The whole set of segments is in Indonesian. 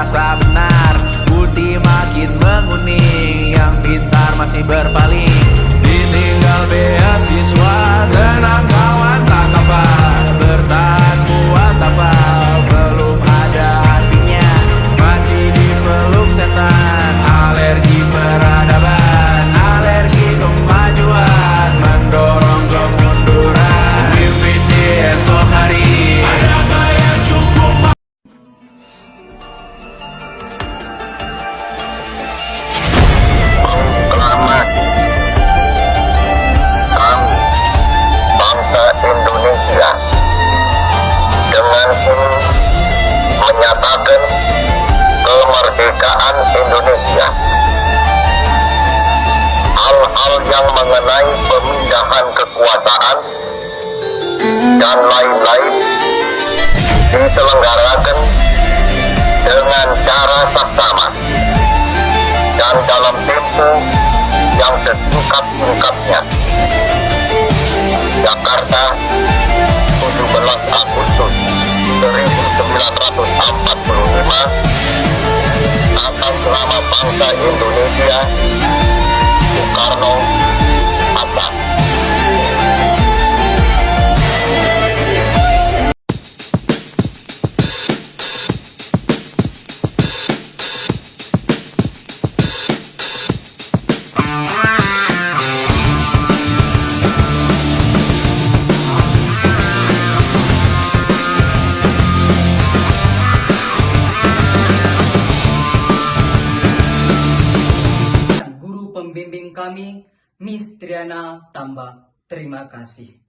merasa benar. Budi makin menguning, yang pintar masih berpaling. Ditinggal beasiswa, tenang kawan tak apa. Bertahan buat apa, belum ada artinya. Masih dipeluk setan, alergi peradaban, alergi kemajuan, mendorong kemunduran. Mimpi di esok hari, adakah yang cukup? Selamat, kami bangsa Indonesia dengan ini menyatakan kemerdekaan Indonesia. Hal-hal yang mengenai pemindahan kekuasaan dan lain-lain diselenggarakan dengan cara saksama dan dalam tempo yang sesingkat-singkatnya. Jakarta, 17 Agustus 1945, atas nama bangsa Indonesia, Soekarno Hatta. Guru pembimbing kami, Miss Triana Tamba. Terima kasih.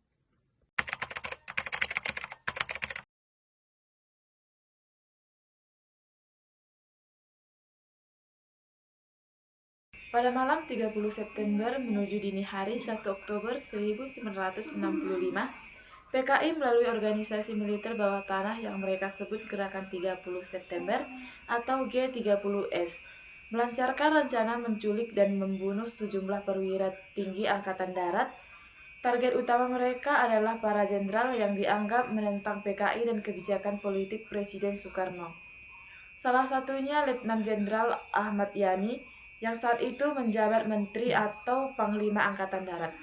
Pada malam 30 September menuju dini hari 1 Oktober 1965, PKI melalui organisasi militer bawah tanah yang mereka sebut Gerakan 30 September atau G30S, melancarkan rencana menculik dan membunuh sejumlah perwira tinggi Angkatan Darat. Target utama mereka adalah para jenderal yang dianggap menentang PKI dan kebijakan politik Presiden Soekarno. Salah satunya Letnan Jenderal Ahmad Yani, yang saat itu menjabat Menteri atau Panglima Angkatan Darat.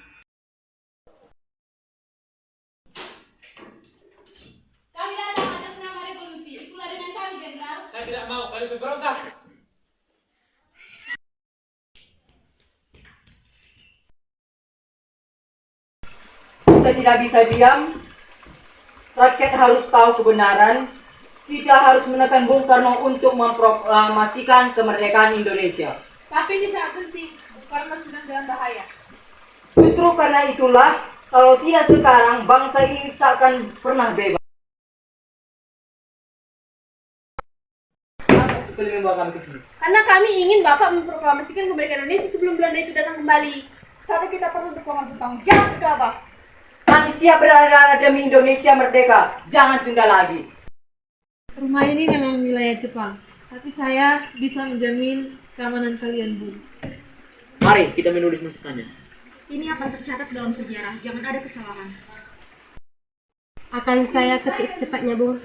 Kami datang atas nama revolusi. Ikulah dengan kami, Jenderal. Saya tidak mau, kami memberontak. Kita tidak bisa diam. Rakyat harus tahu kebenaran. Kita harus menekan Bung Karno untuk memproklamasikan kemerdekaan Indonesia. Tapi ini sangat penting, karena sudah dalam bahaya. Justru karena itulah, kalau tidak sekarang, bangsa ini tak akan pernah bebas. Karena kami ingin Bapak memproklamasikan kemerdekaan Indonesia sebelum Belanda itu datang kembali. Tapi kita perlu dukungan bertanggung jawab ke Bapak. Kami siap berada demi Indonesia merdeka. Jangan tunda lagi. Rumah ini memang wilayah Jepang, tapi saya bisa menjamin keamanan kalian, Bu. Mari kita menulis naskahnya. Ini akan tercatat dalam sejarah, jangan ada kesalahan. Akan saya ketik secepatnya, Bu.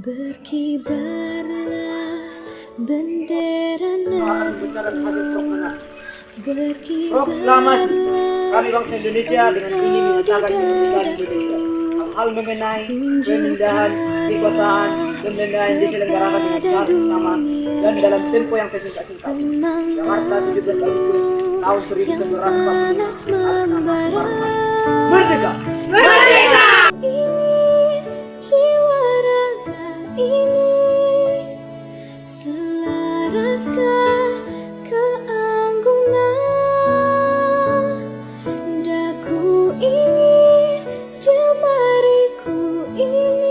Berkibarlah bendera negara, Proklamasi kami bangsa Indonesia dengan ini menyatakan kemerdekaan Indonesia. Hal mengenai pemindahan kekuasaan dan lain-lain diselenggarakan dengan cara sama dan dalam tempo yang sesingkat-singkatnya. Jakarta 17 Agustus tahun 1945 atas nama Soekarno. Merdeka! Merdeka! ingin jiwa raga ini selaraskan keanggunan. Daku ingin jemariku ini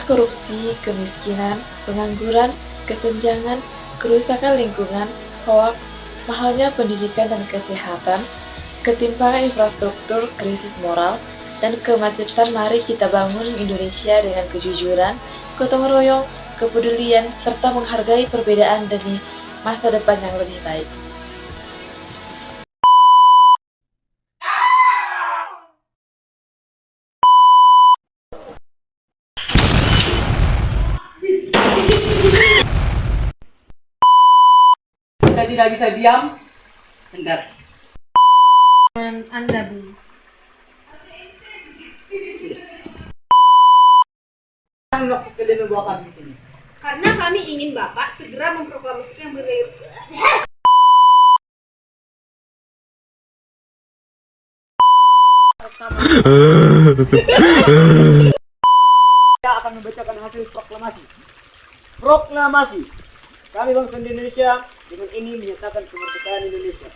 korupsi, kemiskinan, pengangguran, kesenjangan, kerusakan lingkungan, hoaks, mahalnya pendidikan dan kesehatan, ketimpangan infrastruktur, krisis moral, dan kemacetan. Mari kita bangun Indonesia dengan kejujuran, gotong royong, kepedulian, serta menghargai perbedaan demi masa depan yang lebih baik. Kita tidak bisa diam. Bentar. Anda, Bu. Nggak kalian membawa kami di sini. Karena kami ingin Bapak segera memproklamasikan bendera. Saya akan membacakan hasil proklamasi. Proklamasi. Kami bangsa Indonesia dengan ini menyatakan kemerdekaan Indonesia.